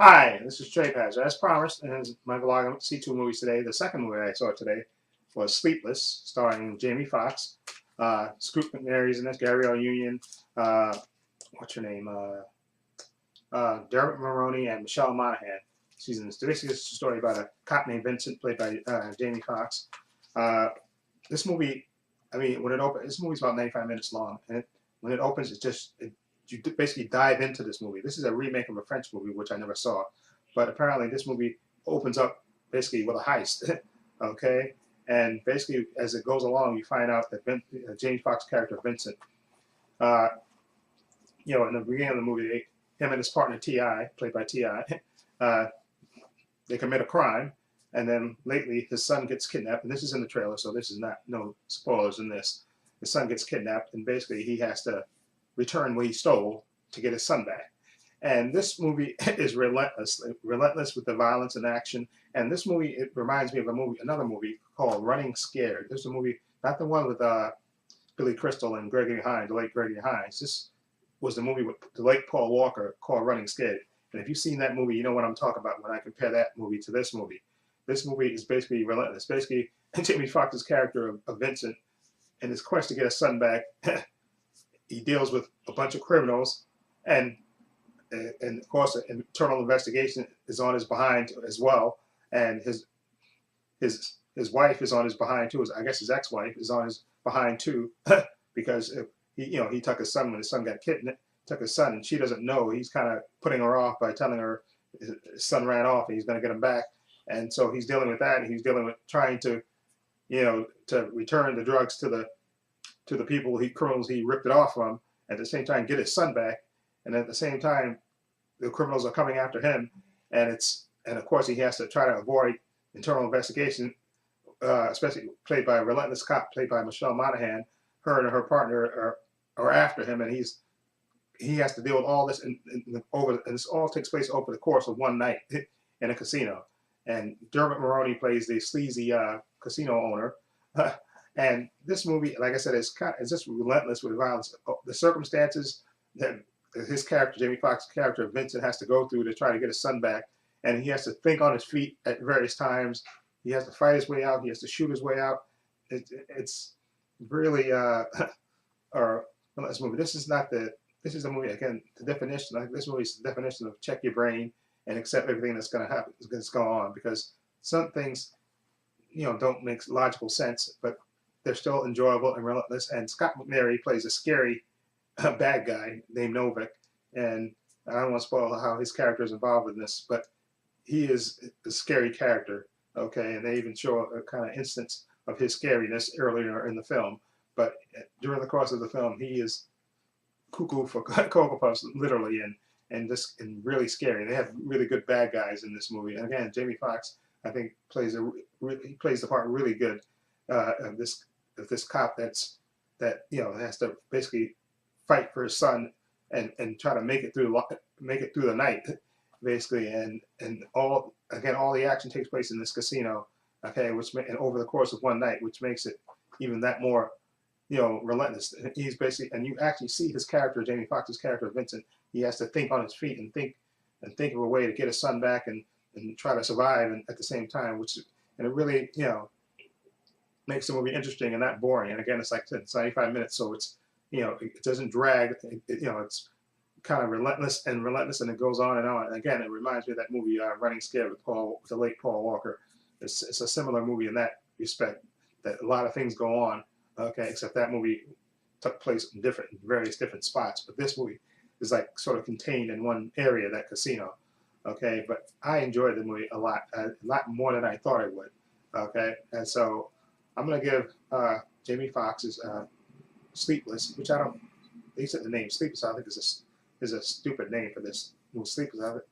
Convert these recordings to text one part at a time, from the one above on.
Hi, this is Trey Patch. As promised, in my vlog, I went to see two movies today. The second movie I saw today was Sleepless, starring Jamie Foxx, Scoop McNairy's in this, Gabrielle Union, what's her name, Dermot Mulroney, and Michelle Monaghan. She's in this. Basically, it's a story about a cop named Vincent, played by Jamie Foxx. Uh, this movie, I mean, when it opens, this movie's about 95 minutes long, and when it opens, you basically dive into this movie. This is a remake of a French movie, which I never saw, but apparently this movie opens up basically with a heist. Okay, and basically as it goes along, you find out that Jamie Foxx character Vincent, uh, in the beginning of the movie, him and his partner Ti, played by Ti, uh, they commit a crime, and then lately his son gets kidnapped, and this is in the trailer, so this is not no spoilers in this. His son gets kidnapped, and basically he has to return what he stole to get his son back. And this movie is relentless with the violence and action. And this movie, it reminds me of another movie called Running Scared. This is a movie, not the one with Billy Crystal and Gregory Hines, the late Gregory Hines. This was the movie with the late Paul Walker called Running Scared. And if you've seen that movie, you know what I'm talking about when I compare that movie to this movie. This movie is basically relentless. Basically, Jamie Foxx's character of Vincent, in his quest to get his son back, he deals with a bunch of criminals, and of course an internal investigation is on his behind as well, and his wife is on his behind too. I guess his ex-wife is on his behind too, because he took his son when his son got kidnapped, took his son, and she doesn't know. He's kind of putting her off by telling her his son ran off and he's going to get him back, and so he's dealing with that, and he's dealing with trying to to return the drugs to the criminals he ripped it off from, at the same time get his son back, and at the same time the criminals are coming after him, and of course he has to try to avoid internal investigation, especially played by a relentless cop played by Michelle Monaghan. Her and her partner are after him, and he has to deal with all this, and this all takes place over the course of one night in a casino. And Dermot Mulroney plays the sleazy casino owner. And this movie, like I said, is just relentless with violence. The circumstances that his character, Jamie Foxx's character, Vincent, has to go through to try to get his son back, and he has to think on his feet at various times. He has to fight his way out. He has to shoot his way out. It's really or this movie. This is not the. This is a movie again. The definition. Like, this movie is the definition of check your brain and accept everything that's going to happen, that's going on, because some things don't make logical sense, but they're still enjoyable and relentless. And Scott McNairy plays a scary bad guy named Novak, and I don't want to spoil how his character is involved in this, but he is a scary character. Okay, and they even show a kind of instance of his scariness earlier in the film. But during the course of the film, he is cuckoo for Cocoa Puffs, literally, and really scary. They have really good bad guys in this movie. And again, Jamie Foxx, I think, he plays the part really good. Of this cop that has to basically fight for his son and try to make it through the night, basically, and all the action takes place in this casino. Okay, and over the course of one night, which makes it even that more relentless. He's basically, and you actually see his character, Jamie Foxx's character, Vincent. He has to think on his feet and think of a way to get his son back and try to survive, and at the same time, and it really makes the movie interesting and not boring. And again, it's like it's 95 minutes, so it doesn't drag. It's kind of relentless, and it goes on and on. And again, it reminds me of that movie Running Scared with the late Paul Walker. It's a similar movie in that respect, that a lot of things go on. Okay, except that movie took place in various different spots. But this movie is like sort of contained in one area, that casino. Okay, but I enjoyed the movie a lot more than I thought I would. Okay, and so I'm gonna give Jamie Foxx's Sleepless, which I don't. They said the name Sleepless. I think is a stupid name for this movie, Sleepless,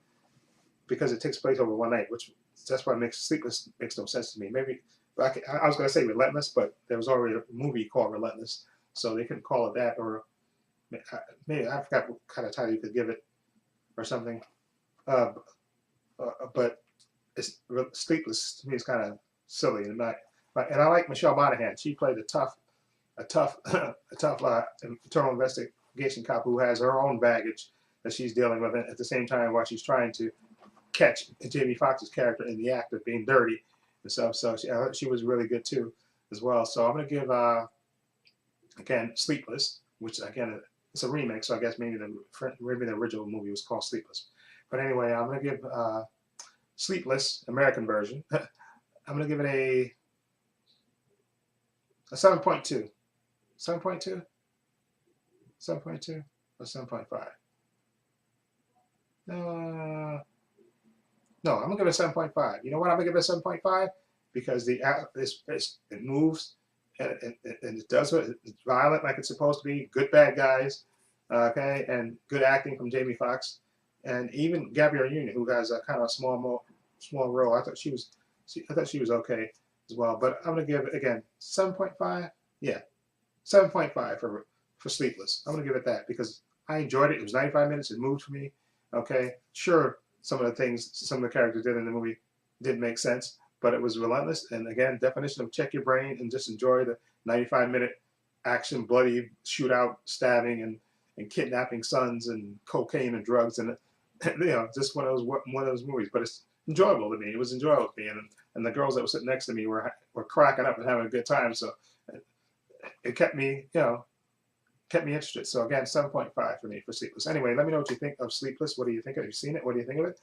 because it takes place over one night, which that's why Sleepless makes no sense to me. Maybe I was going to say Relentless, but there was already a movie called Relentless, so they couldn't call it that, or maybe I forgot what kind of title you could give it, or something. But Sleepless to me is kind of silly, and I like Michelle Monaghan. She played a tough internal investigation cop who has her own baggage that she's dealing with at the same time while she's trying to catch Jamie Foxx's character in the act of being dirty and stuff. So she was really good too, as well. So I'm gonna give again Sleepless, which again it's a remake. So I guess maybe the original movie was called Sleepless. But anyway, I'm gonna give Sleepless American version. I'm gonna give it a 7.2. 7.2? 7.2 or 7.5? No, I'm gonna give it a 7.5. You know what? I'm gonna give it a 7.5 because it moves and it does what it's violent like it's supposed to be. Good bad guys, okay, and good acting from Jamie Foxx, and even Gabrielle Union, who has a kind of small role. I thought she was okay as well. But I'm gonna give it again 7.5. Yeah, 7.5 for Sleepless. I'm gonna give it that because I enjoyed it. It was 95 minutes. It moved for me. Okay, sure, some of the characters did in the movie didn't make sense, but it was relentless. And again, definition of check your brain and just enjoy the 95-minute action, bloody shootout, stabbing, and kidnapping sons and cocaine and drugs and just one of those movies. But it's enjoyable to me. It was enjoyable to me, and the girls that were sitting next to me were cracking up and having a good time. So it kept me, kept me interested. So again, 7.5 for me for Sleepless. Anyway, let me know what you think of Sleepless. What do you think? Have you seen it? What do you think of it?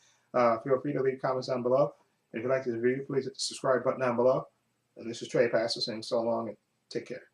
Feel free to leave comments down below. If you like this video, please hit the subscribe button down below. And this is Trey Pastor saying so long and take care.